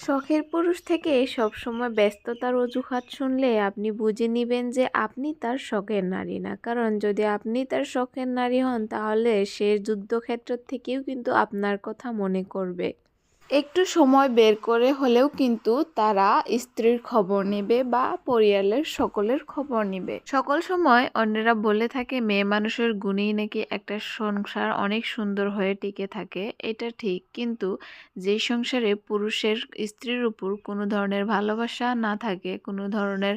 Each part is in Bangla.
শখের পুরুষ থেকে সবসময় ব্যস্ততার অজুহাত শুনলে আপনি বুঝে নিবেন যে আপনি তার শখের নারী না। কারণ যদি আপনি তার শখের নারী হন তাহলে সে যুদ্ধক্ষেত্র থেকেও কিন্তু আপনার কথা মনে করবে। একটু সময় বের করে হলেও কিন্তু তারা স্ত্রীর খবর নেবে বা পরিবারের সকলের খবর নেবে। সকল সময় অন্যেরা বলে থাকে মেয়ে মানুষের গুণেই নাকি একটা সংসার অনেক সুন্দর হয়ে টিকে থাকে, এটা ঠিক। কিন্তু যেই সংসারে পুরুষের স্ত্রীর উপর কোনো ধরনের ভালোবাসা না থাকে, কোনো ধরনের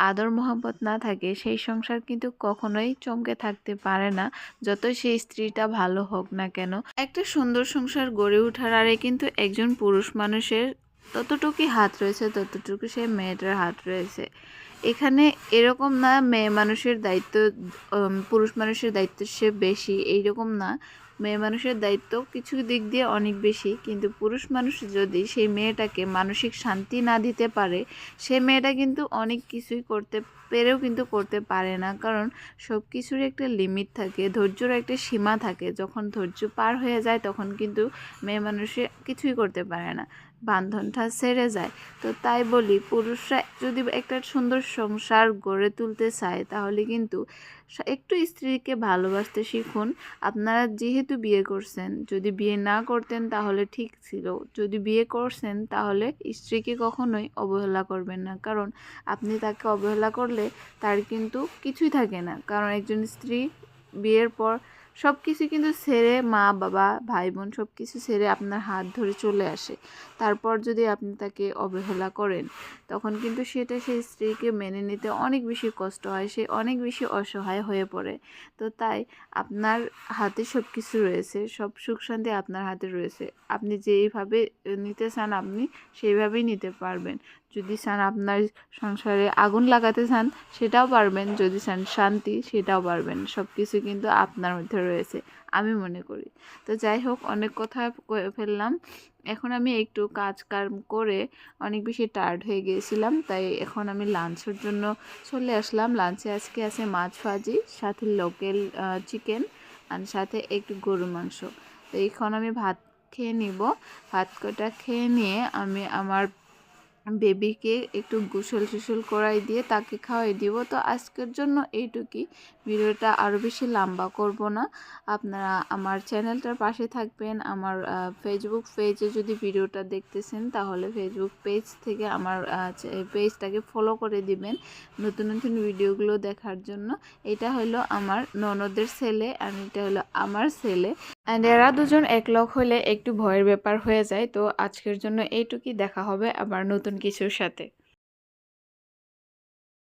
আদর মোহাম্মত না থাকে, সেই সংসার কিন্তু কখনোই চমকে থাকতে পারে না, যতই সেই স্ত্রীটা ভালো হোক না কেন। একটা সুন্দর সংসার গড়ে ওঠার আরে কিন্তু একজন পুরুষ মানুষের ততটুকুই হাত রয়েছে, ততটুকু সে মেয়েটার হাত রয়েছে। এখানে এরকম না মেয়ে মানুষের দায়িত্ব পুরুষ মানুষের দায়িত্ব সে বেশি, এইরকম না। মেয়ে মানুষের দায়িত্ব কিছু দিক দিয়ে অনেক বেশি, কিন্তু পুরুষ মানুষ যদি সেই মেয়েটাকে মানসিক শান্তি না দিতে পারে, সে মেয়েটা কিন্তু অনেক কিছুই করতে পেরেও কিন্তু করতে পারে না। কারণ সব কিছুর একটা লিমিট থাকে, ধৈর্যর একটা সীমা থাকে। যখন ধৈর্য পার হয়ে যায় তখন কিন্তু মেয়ে মানুষে কিছুই করতে পারে না, বান্ধনটা ছেড়ে যায়। তো তাই বলি, পুরুষরা যদি একটা সুন্দর সংসার গড়ে তুলতে চায় তাহলে কিন্তু একটু স্ত্রীকে ভালোবাসতে শিখুন। আপনারা যেহেতু বিয়ে করছেন, যদি বিয়ে না করতেন তাহলে ঠিক ছিল, যদি বিয়ে করছেন তাহলে স্ত্রীকে কখনোই অবহেলা করবেন না। কারণ আপনি তাকে অবহেলা করলে তার কিন্তু কিছুই থাকে না। কারণ একজন স্ত্রী বিয়ের পর সব কিছু কিন্তু ছেড়ে, মা বাবা ভাই বোন সব কিছু ছেড়ে আপনার হাত ধরে চলে আসে। তারপর যদি আপনি তাকে অবহেলা করেন তখন কিন্তু সেটা সেই স্ত্রীকে মেনে নিতে অনেক বেশি কষ্ট হয়, সে অনেক বেশি অসহায় হয়ে পড়ে। তো তাই আপনার হাতে সব কিছু রয়েছে, সব সুখ শান্তি আপনার হাতে রয়েছে। আপনি যেইভাবে নিতে চান আপনি সেইভাবেই নিতে পারবেন। যদি চান আপনার সংসারে আগুন লাগাতে চান সেটাও পারবেন, যদি চান শান্তি সেটাও পারবেন। সব কিছু কিন্তু আপনার মধ্যে রয়েছে আমি মনে করি। তো যাই হোক, অনেক কথা ফেললাম। এখন আমি একটু কাজ কাম করে অনেক বেশি টায়ার্ড হয়ে গিয়েছিলাম, তাই এখন আমি লাঞ্চের জন্য চলে আসলাম। লাঞ্চে আজকে আছে মাছ ভাজি, সাথে লোকাল চিকেন, আর সাথে একটু গরু মাংস। তো এখন আমি ভাত খেয়ে নিব। ভাত কটা খেয়ে নিয়ে আমি আমার বেবিকে একটু গোসল টোসল করাই দিয়ে তাকে খাওয়াই দিব। তো আজকের জন্য এইটুকুই, ভিডিওটা আরও বেশি লম্বা করব না। আপনারা আমার চ্যানেলটার পাশে থাকবেন। আমার ফেসবুক পেজে যদি ভিডিওটা দেখতেছেন তাহলে ফেসবুক পেজ থেকে আমার পেজটাকে ফলো করে দিবেন নতুন নতুন ভিডিওগুলো দেখার জন্য। এটা হলো আমার ননদের ছেলে আর এটা হলো আমার ছেলে, অ্যান্ড এরা দুজন একলগ হলে একটু ভয়ের ব্যাপার হয়ে যায়। তো আজকের জন্য এইটুকুই, দেখা হবে আবার নতুন কিছুর সাথে।